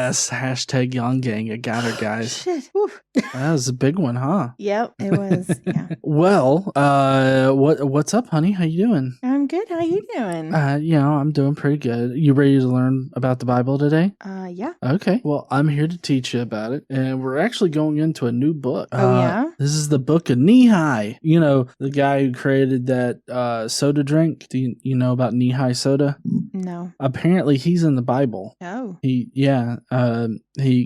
Yes, hashtag Young Gang. I got her, guys. Shit. Oof. That was a big one, huh? Yep, it was. Yeah. Well, what's up, honey? How you doing? I'm good. How you doing? I'm doing pretty good. You ready to learn about the Bible today? Yeah. Okay. Well, I'm here to teach you about it, and we're actually going into a new book. Oh, yeah? This is the book of Nehe. You know, the guy who created that soda drink. Do you know about Nehe soda? No. Apparently, he's in the Bible. Oh. He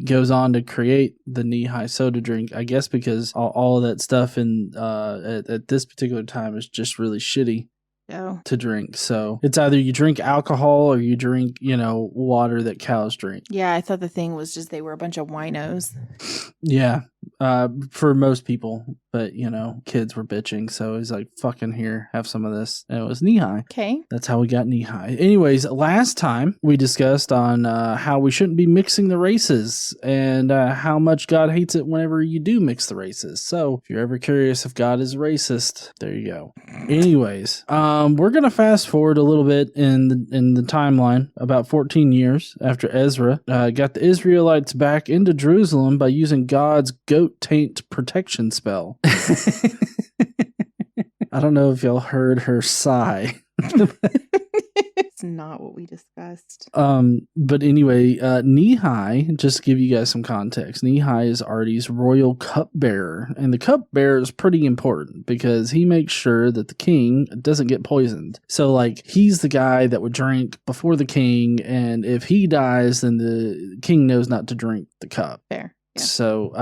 goes on to create the Nehe soda drink, I guess because all of that stuff at this particular time is just really shitty to drink. So it's either you drink alcohol or you drink, water that cows drink. Yeah, I thought the thing was just they were a bunch of winos. Yeah, for most people. But, kids were bitching. So he's like, fucking here, have some of this. And it was Nehe. Okay. That's how we got Nehe. Anyways, last time we discussed on how we shouldn't be mixing the races and how much God hates it whenever you do mix the races. So if you're ever curious if God is racist, there you go. Anyways, we're going to fast forward a little bit in the timeline, about 14 years after Ezra got the Israelites back into Jerusalem by using God's goat taint protection spell. I don't know if y'all heard her sigh. It's not what we discussed. But anyway, Nehe, just to give you guys some context, Nehe is Arty's royal cupbearer, and the cupbearer is pretty important because he makes sure that the king doesn't get poisoned. So, he's the guy that would drink before the king, and if he dies, then the king knows not to drink the cup. Fair. Yeah. So,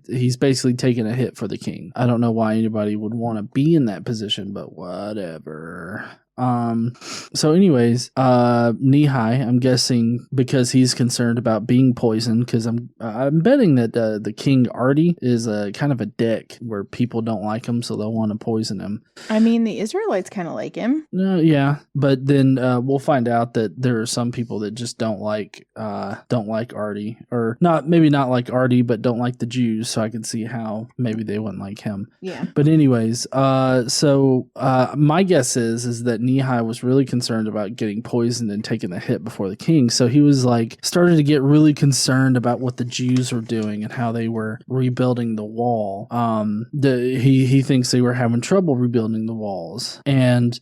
he's basically taking a hit for the king. I don't know why anybody would want to be in that position, but whatever. So anyways, Nehe, I'm guessing because he's concerned about being poisoned, because I'm betting that the king Arty is kind of a dick where people don't like him, so they'll want to poison him. The Israelites kind of like him. Yeah, but then we'll find out that there are some people that just don't like Arty, or maybe not like Arty, but don't like the Jews. So I can see how maybe they wouldn't like him. Yeah. But anyways, so my guess is that Nehe was really concerned about getting poisoned and taking the hit before the king. So he was started to get really concerned about what the Jews were doing and how they were rebuilding the wall. He thinks they were having trouble rebuilding the walls. And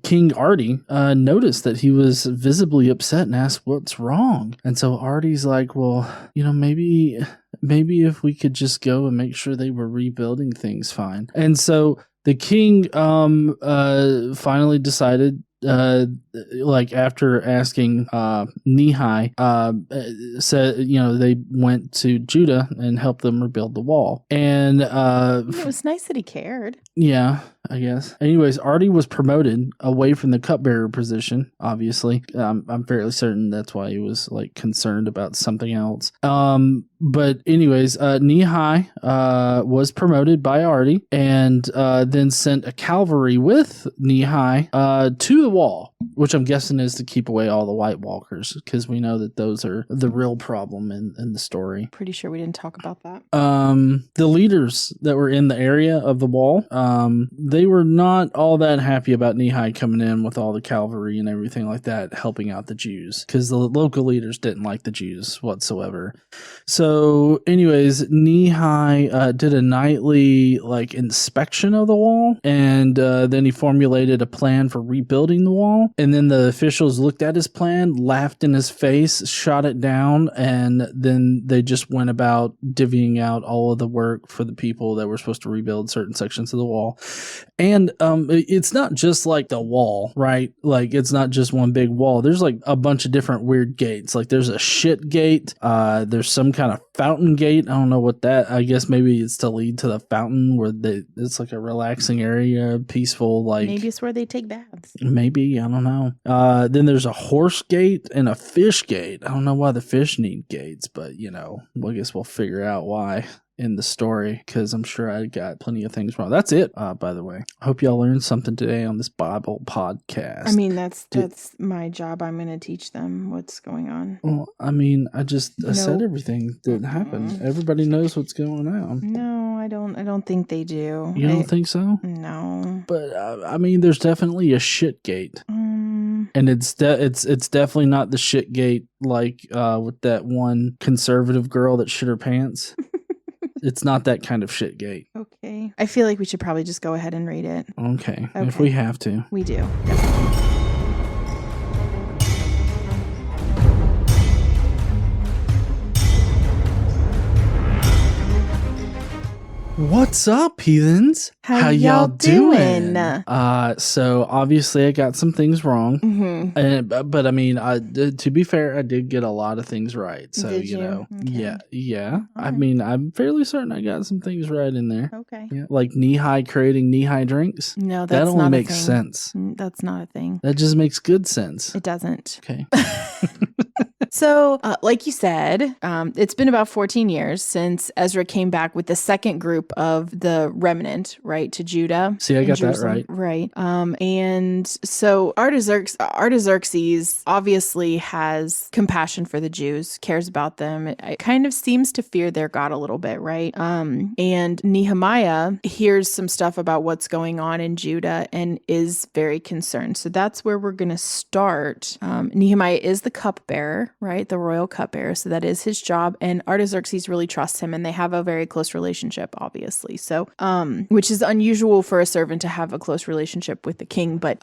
King Arty noticed that he was visibly upset and asked what's wrong. And so Arty's like, well, maybe if we could just go and make sure they were rebuilding things fine. And so the king finally decided, after asking Nehe, said, they went to Judah and helped them rebuild the wall. And it was nice that he cared. Yeah, I guess. Anyways, Arty was promoted away from the cupbearer position, obviously. I'm fairly certain that's why he was concerned about something else. But anyways, Nehe was promoted by Arty and then sent a cavalry with Nehe to the wall, which I'm guessing is to keep away all the White Walkers, because we know that those are the real problem in the story. Pretty sure we didn't talk about that. The leaders that were in the area of the wall, they were not all that happy about Nehe coming in with all the cavalry and everything like that, helping out the Jews, because the local leaders didn't like the Jews whatsoever. So anyways, Nehe did a nightly inspection of the wall, and then he formulated a plan for rebuilding the wall. And then the officials looked at his plan, laughed in his face, shot it down, and then they just went about divvying out all of the work for the people that were supposed to rebuild certain sections of the wall. And it's not just the wall, right? It's not just one big wall. There's a bunch of different weird gates. There's a shit gate. There's some kind of fountain gate. I don't know what that, I guess maybe it's to lead to the fountain where it's a relaxing area, peaceful. Maybe it's where they take baths. Maybe, I don't know. Then there's a horse gate and a fish gate. I don't know why the fish need gates, but I guess we'll figure out why in the story, because I'm sure I got plenty of things wrong. That's it, by the way. I hope y'all learned something today on this Bible podcast. That's my job. I'm going to teach them what's going on. Well, I said everything that happened. Everybody knows what's going on. No, I don't think they do. You don't think so? No. But, there's definitely a shit gate. And it's definitely not the shit gate like with that one conservative girl that shit her pants. It's not that kind of shit gate. Okay. I feel like we should probably just go ahead and read it. Okay. If we have to. We do. Definitely. What's up, heathens? How y'all doing? So obviously I got some things wrong. Mm-hmm. But I mean, to be fair, I did get a lot of things right. So, Did you know, Okay. yeah. All I right. mean, I'm fairly certain I got some things right in there. Okay. Yeah, like Nehemiah creating Nehemiah drinks. No, that's that not only a makes thing. sense. That's not a thing. That just makes good sense. It doesn't. Okay. So, like you said, it's been about 14 years since Ezra came back with the second group of the remnant, right, to Judah. See, I got that right. Right. And so Artaxerxes obviously has compassion for the Jews, cares about them. It kind of seems to fear their God a little bit, right? And Nehemiah hears some stuff about what's going on in Judah and is very concerned. So that's where we're going to start. Nehemiah is the cupbearer, right? The royal cupbearer. So that is his job. And Artaxerxes really trusts him and they have a very close relationship, obviously. So, which is unusual for a servant to have a close relationship with the king, but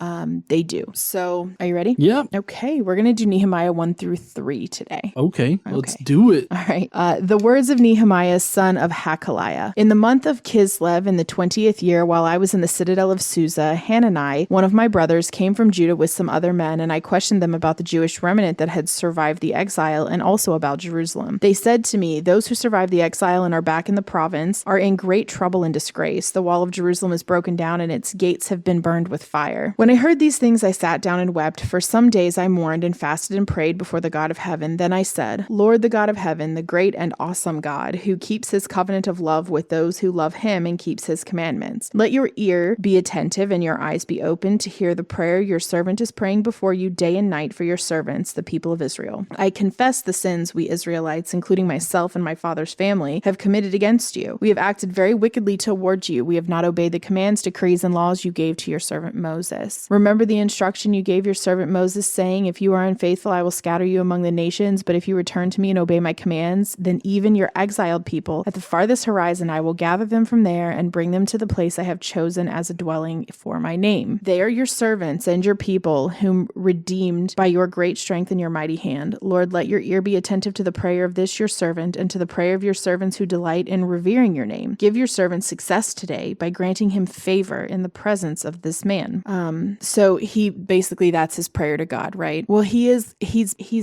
they do. So are you ready? Yeah. Okay. We're going to do Nehemiah 1-3 today. Okay. Let's do it. All right. The words of Nehemiah, son of Hakaliah. In the month of Kislev, in the 20th year, while I was in the citadel of Susa, Hanani, one of my brothers, came from Judah with some other men, and I questioned them about the Jewish remnant that had survived the exile and also about Jerusalem. They said to me, those who survived the exile and are back in the province are in great trouble and disgrace. The wall of Jerusalem is broken down and its gates have been burned with fire. When I heard these things, I sat down and wept. For some days I mourned and fasted and prayed before the God of heaven. Then I said, Lord, the God of heaven, the great and awesome God, who keeps his covenant of love with those who love him and keeps his commandments. Let your ear be attentive and your eyes be open to hear the prayer your servant is praying before you day and night for your servants, the people of Israel. I confess the sins we Israelites, including myself and my father's family, have committed against you. We have acted very wickedly toward you. We have not obeyed the commands, decrees, and laws you gave to your servant Moses. Remember the instruction you gave your servant Moses, saying, if you are unfaithful, I will scatter you among the nations, but if you return to me and obey my commands, then even your exiled people at the farthest horizon, I will gather them from there and bring them to the place I have chosen as a dwelling for my name. They are your servants and your people, whom redeemed by your great strength and your mighty hand. Lord, let your ear be attentive to the prayer of this your servant and to the prayer of your servants who delight in revering your name. Give your servant success today by granting him favor in the presence of this man. So he basically, that's his prayer to God, right? Well, he's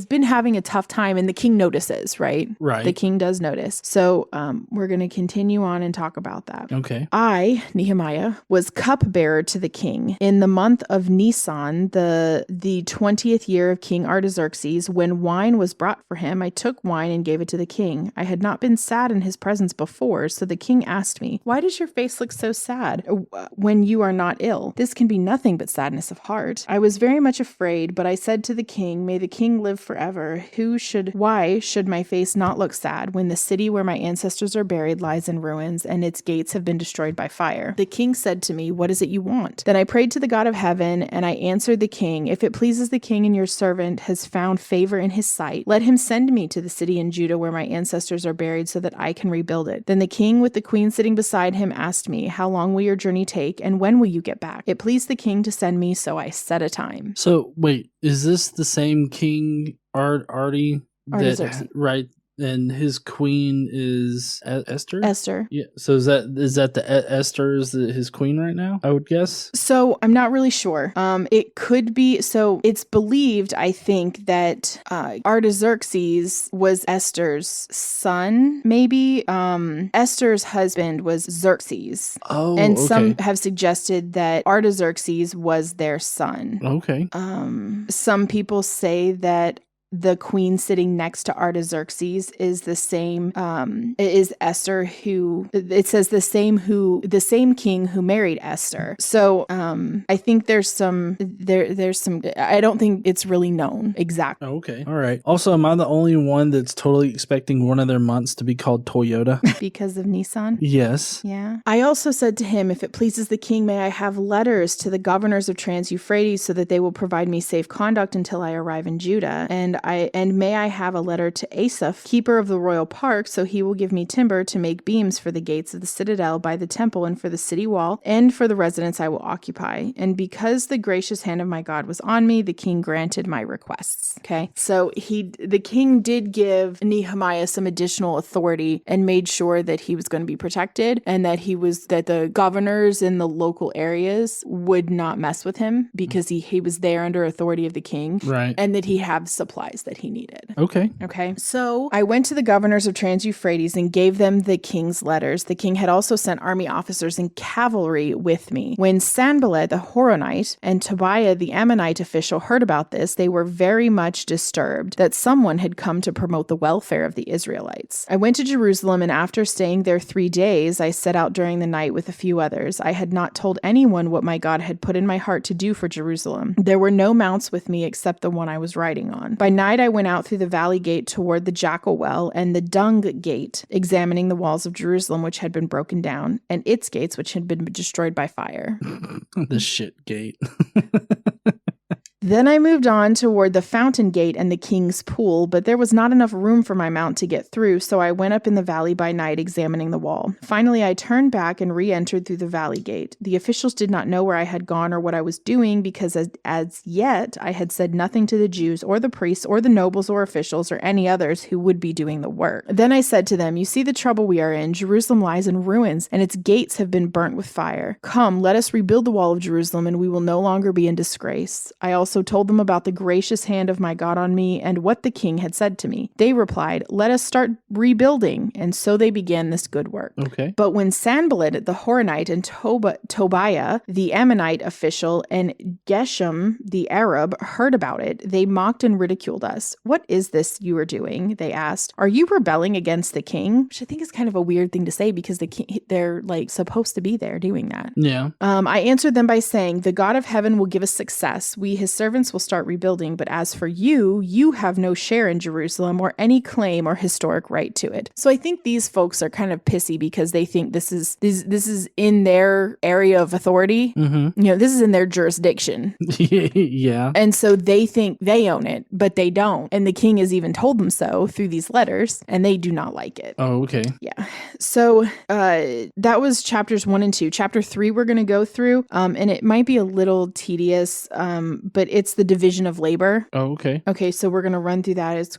been having a tough time and the king notices, right? Right. The king does notice. So we're going to continue on and talk about that. Okay. I, Nehemiah, was cupbearer to the king in the month of Nisan, the 20th year of King Artaxerxes. When wine was brought for him, I took wine and gave it to the king. I had not been sad in his presence before, so the king asked me, why does your face look so sad when you are not ill? This can be nothing but sadness of heart. I was very much afraid, but I said to the king, may the king live forever. Why should my face not look sad when the city where my ancestors are buried lies in ruins and its gates have been destroyed by fire? The king said to me, what is it you want? Then I prayed to the God of heaven, and I answered the king, if it pleases the king and your servant has found favor in his sight, let him send me to the city in Judah where my ancestors are buried so that I can rebuild it. Then the king, with the queen sitting beside him, asked me, how long will your journey take and when will you get back? It pleased the king to send me, so I set a time. So wait, is this the same king Arty? Artaxerxes. Right. And his queen is Esther? Esther. Yeah. So is that the Esther is his queen right now? I would guess. So I'm not really sure. It could be. So it's believed, I think, that Artaxerxes was Esther's son. Maybe Esther's husband was Xerxes. Oh, and okay. some have suggested that Artaxerxes was their son. Okay. Some people say that the queen sitting next to Artaxerxes is the same, is Esther, who, it says the same king who married Esther. So I think there's some, I don't think it's really known exactly. Okay. All right. Also, am I the only one that's totally expecting one of their months to be called Toyota? Because of Nissan? Yes. Yeah. I also said to him, if it pleases the king, may I have letters to the governors of Trans-Euphrates so that they will provide me safe conduct until I arrive in Judah. And may I have a letter to Asaph, keeper of the royal park, so he will give me timber to make beams for the gates of the citadel by the temple and for the city wall and for the residence I will occupy. And because the gracious hand of my God was on me, the king granted my requests. Okay. So the king did give Nehemiah some additional authority and made sure that he was going to be protected and that the governors in the local areas would not mess with him because he was there under authority of the king. Right. And that he had supplies that he needed. Okay. Okay. So I went to the governors of Trans-Euphrates and gave them the king's letters. The king had also sent army officers and cavalry with me. When Sanballat the Horonite and Tobiah the Ammonite official heard about this, they were very much disturbed that someone had come to promote the welfare of the Israelites. I went to Jerusalem, and after staying there 3 days, I set out during the night with a few others. I had not told anyone what my God had put in my heart to do for Jerusalem. There were no mounts with me except the one I was riding on. By night, I went out through the valley gate toward the Jackal Well and the Dung Gate, examining the walls of Jerusalem, which had been broken down, and its gates, which had been destroyed by fire. The shit gate. Then I moved on toward the fountain gate and the king's pool, but there was not enough room for my mount to get through, so I went up in the valley by night examining the wall. Finally, I turned back and re-entered through the valley gate. The officials did not know where I had gone or what I was doing because as yet I had said nothing to the Jews or the priests or the nobles or officials or any others who would be doing the work. Then I said to them, "You see the trouble we are in. Jerusalem lies in ruins, and its gates have been burnt with fire. Come, let us rebuild the wall of Jerusalem, and we will no longer be in disgrace." I also told them about the gracious hand of my God on me and what the king had said to me. They replied, "Let us start rebuilding." And so they began this good work. Okay. But when Sanballat the Horonite and Tobiah the Ammonite official and Geshem the Arab heard about it, they mocked and ridiculed us. "What is this you are doing?" they asked. "Are you rebelling against the king?" Which I think is kind of a weird thing to say because they're like supposed to be there doing that. Yeah. I answered them by saying, "The God of heaven will give us success. We, his servants, will start rebuilding. But as for you, you have no share in Jerusalem or any claim or historic right to it." So I think these folks are kind of pissy because they think this is in their area of authority. Mm-hmm. You know, this is in their jurisdiction. Yeah. And so they think they own it, but they don't. And the king has even told them so through these letters, and they do not like it. Oh, okay. Yeah. So that was chapters 1 and 2. Chapter 3 we're going to go through, and it might be a little tedious, but it's the division of labor. Oh, okay. Okay, so we're going to run through that as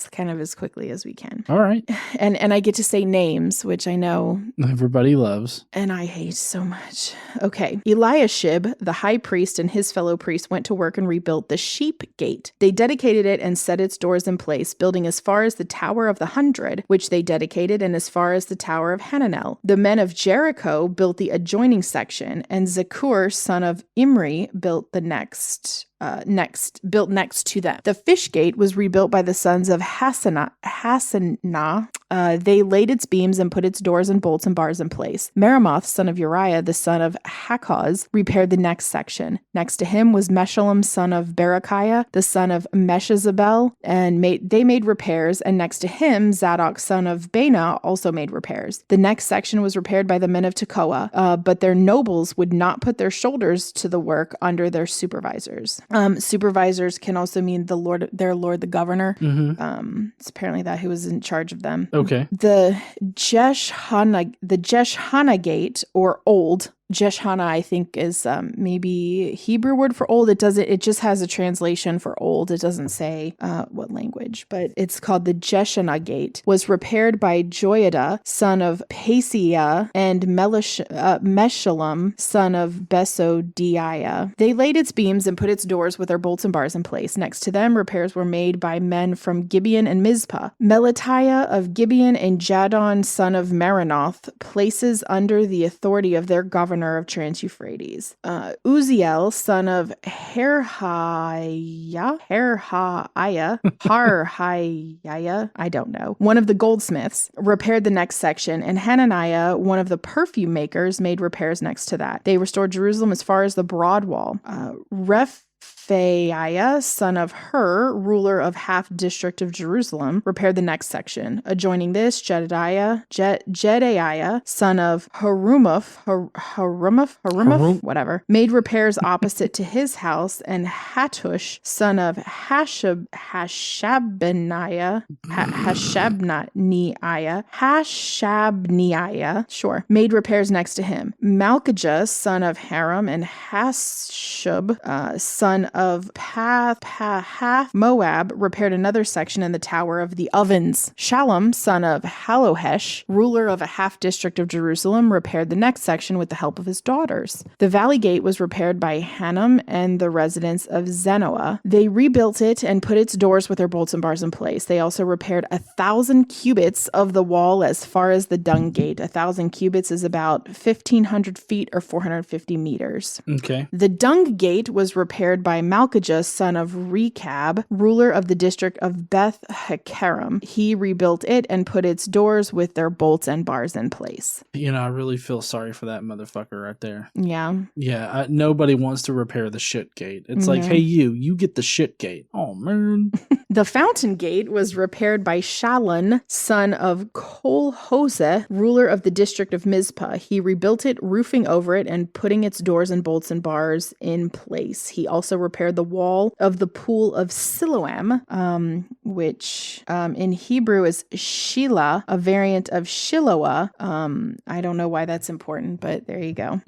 kind of as quickly as we can. All right. And I get to say names, which I know everybody loves. and I hate so much. Okay. Eliashib, the high priest, and his fellow priests went to work and rebuilt the sheep gate. They dedicated it and set its doors in place, building as far as the Tower of the 100, which they dedicated, and as far as the Tower of Hananel. The men of Jericho built the adjoining section, and Zakur, son of Imri, built the next to them. The fish gate was rebuilt by the sons of Hassanah. They laid its beams and put its doors and bolts and bars in place. Meremoth, son of Uriah, the son of Hakaz, repaired the next section. Next to him was Meshullam, son of Berechiah, the son of Meshezabel, and they made repairs. And next to him, Zadok, son of Bana, also made repairs. The next section was repaired by the men of Tekoa, but their nobles would not put their shoulders to the work under their supervisors. Supervisors can also mean their lord, the governor. Mm-hmm. It's apparently that who was in charge of them. Okay. The Jeshana gate, or old. Jeshana, I think, is maybe Hebrew word for old. It just has a translation for old. It doesn't say what language, but it's called the Jeshana gate. Was repaired by Joiada, son of Paseah, and Meshullam, son of Besodiah. They laid its beams and put its doors with their bolts and bars in place. Next to them, repairs were made by men from Gibeon and Mizpah. Melatiah of Gibeon and Jadon, son of Meronoth, places under the authority of their governor governor of Trans-Euphrates. Uziel, son of Harhaiah, I don't know, one of the goldsmiths, repaired the next section, and Hananiah, one of the perfume makers, made repairs next to that. They restored Jerusalem as far as the broad wall. Rephaiah, son of Hur, ruler of half district of Jerusalem, repaired the next section. Adjoining this, Jedaiah, son of Harumaph, whatever, made repairs opposite to his house, and Hattush, son of Hashabniah, made repairs next to him. Malchijah, son of Haram, and Hashub, son of Pahath Moab, repaired another section in the Tower of the Ovens. Shallum, son of Halohesh, ruler of a half district of Jerusalem, repaired the next section with the help of his daughters. The Valley Gate was repaired by Hanum and the residents of Zenoah. They rebuilt it and put its doors with their bolts and bars in place. They also repaired 1,000 cubits of the wall as far as the Dung Gate. 1,000 cubits is about 1,500 feet or 450 meters. Okay. The Dung Gate was repaired by Malchijah, son of Rechab, ruler of the district of Beth Hakerem. He rebuilt it and put its doors with their bolts and bars in place. You know, I really feel sorry for that motherfucker right there. Yeah. Yeah, nobody wants to repair the shit gate. It's like, hey, you get the shit gate. Oh, man. The Fountain Gate was repaired by Shallun, son of Kolhoseh, ruler of the district of Mizpah. He rebuilt it, roofing over it, and putting its doors and bolts and bars in place. He also repaired the wall of the pool of Siloam, which in Hebrew is Shelah, a variant of Shiloah. I don't know why that's important, but there you go.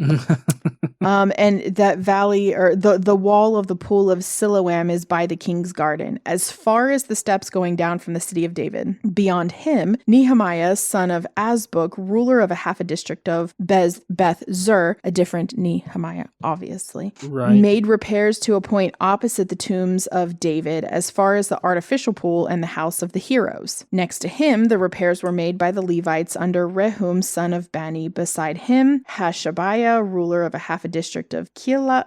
And that valley, or the wall of the pool of Siloam, is by the king's garden, as far as the steps going down from the city of David. Beyond him, Nehemiah, son of Azbuk, ruler of a half a district of Beth Zur, a different Nehemiah, obviously, made repairs to a point opposite the tombs of David, as far as the artificial pool and the house of the heroes. Next to him, the repairs were made by the Levites under Rehum, son of Bani. Beside him, Hashabiah, ruler of a half a district of Keilah,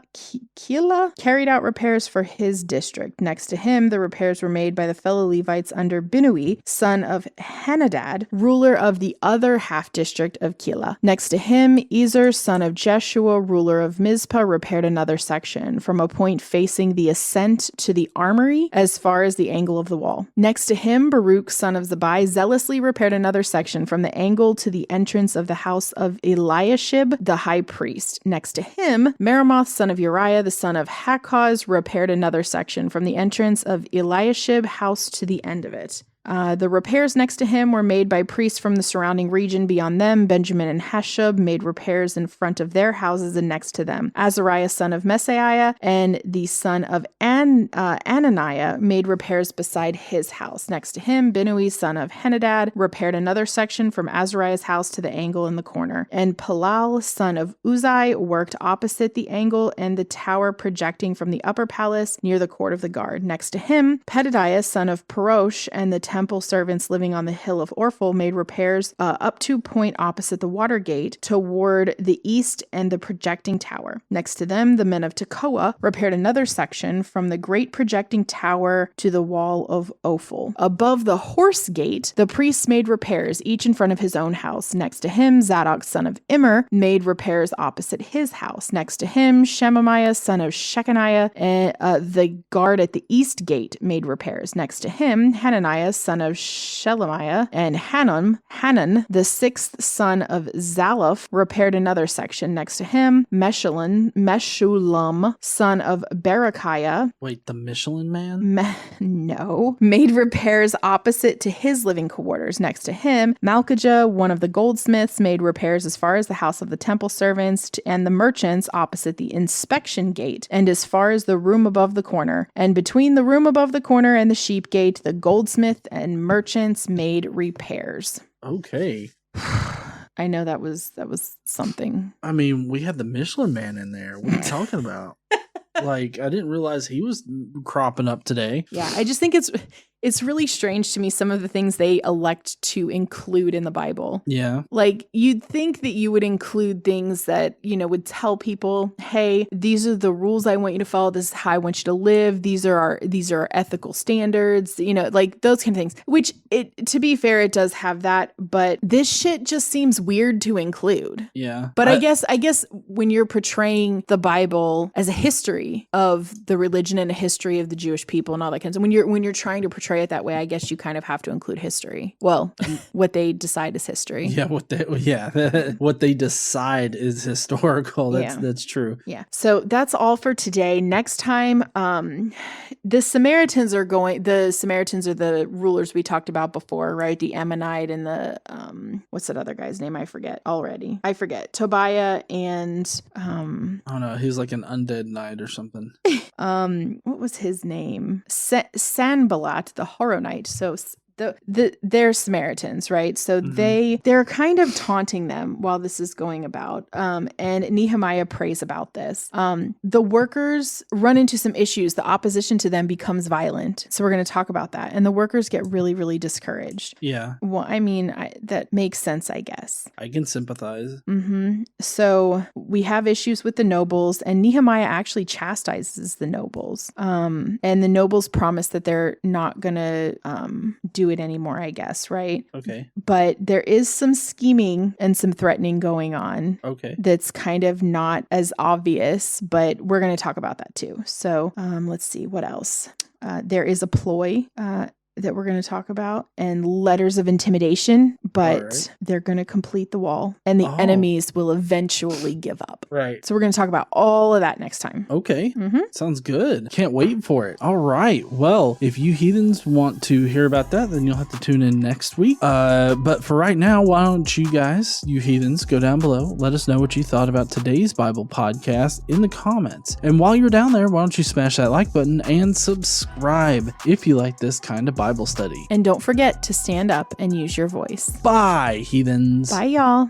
carried out repairs for his district. Next to him, the repairs were made by the fellow Levites under Binnui, son of Henadad, ruler of the other half district of Keilah. Next to him, Ezer, son of Jeshua, ruler of Mizpah, repaired another section from a point facing the ascent to the armory as far as the angle of the wall. Next to him, Baruch, son of Zabai, zealously repaired another section from the angle to the entrance of the house of Eliashib, the high priest. Next to him, Meremoth, son of Uriah, the son of Hakaz, repaired another section from the entrance of Eliashib house to the end of it. The repairs next to him were made by priests from the surrounding region. Beyond them, Benjamin and Hashub made repairs in front of their houses and next to them. Azariah, son of Messiah, and the son of Ananiah made repairs beside his house. Next to him, Binnui, son of Henadad, repaired another section from Azariah's house to the angle in the corner. And Palal, son of Uzai, worked opposite the angle and the tower projecting from the upper palace near the court of the guard. Next to him, Pedadiah, son of Parosh, and the temple servants living on the hill of Orphel made repairs up to point opposite the water gate toward the east and the projecting tower. Next to them, the men of Tekoa repaired another section from the great projecting tower to the wall of Ophel. Above the horse gate, the priests made repairs, each in front of his own house. Next to him, Zadok, son of Immer, made repairs opposite his house. Next to him, Shemaiah, son of Shechaniah, the guard at the east gate, made repairs. Next to him, Hananiah, son of Shelemiah, and Hanan, the sixth son of Zalaph, repaired another section. Next to him, Meshullam, son of Berechiah. Wait, the Michelin man? No. Made repairs opposite to his living quarters. Next to him, Malchijah, one of the goldsmiths, made repairs as far as the house of the temple servants and the merchants opposite the inspection gate, and as far as the room above the corner. And between the room above the corner and the sheep gate, the goldsmith and merchants made repairs. Okay. I know that was something. I mean, we had the Michelin man in there. What are you talking about? Like, I didn't realize he was cropping up today. Yeah, I just think it's it's really strange to me some of the things they elect to include in the Bible. Yeah. Like, you'd think that you would include things that, would tell people, hey, these are the rules I want you to follow. This is how I want you to live. These are our ethical standards, like those kind of things, which to be fair, it does have that, but this shit just seems weird to include. Yeah. But I guess when you're portraying the Bible as a history of the religion and a history of the Jewish people and all that kind of stuff, when you're trying to portray it that way, I guess you kind of have to include history. Well, what they decide is history. Yeah, what they decide is historical. That's true. Yeah. So that's all for today. Next time, the Samaritans are the rulers we talked about before, right? The Ammonite and the what's that other guy's name? I forget already. Tobiah and I don't know. He's like an undead knight or something. What was his name? Sanballat, the Horonite. So they're Samaritans, right? So they're kind of taunting them while this is going about. And Nehemiah prays about this. The workers run into some issues. The opposition to them becomes violent. So we're going to talk about that. And the workers get really, really discouraged. Yeah. Well, I mean, that makes sense, I guess. I can sympathize. So we have issues with the nobles, and Nehemiah actually chastises the nobles. And the nobles promise that they're not going to do it anymore, I guess, right? Okay. But there is some scheming and some threatening going on. Okay. That's kind of not as obvious, but we're going to talk about that too. So let's see, what else? There is a ploy that we're going to talk about, and letters of intimidation, but they're going to complete the wall, and the enemies will eventually give up. Right. So we're going to talk about all of that next time. Okay. Sounds good. Can't wait for it. All right. Well, if you heathens want to hear about that, then you'll have to tune in next week. But for right now, why don't you guys, you heathens, go down below. Let us know what you thought about today's Bible podcast in the comments. And while you're down there, why don't you smash that like button and subscribe if you like this kind of Bible study. And don't forget to stand up and use your voice. Bye, heathens. Bye, y'all.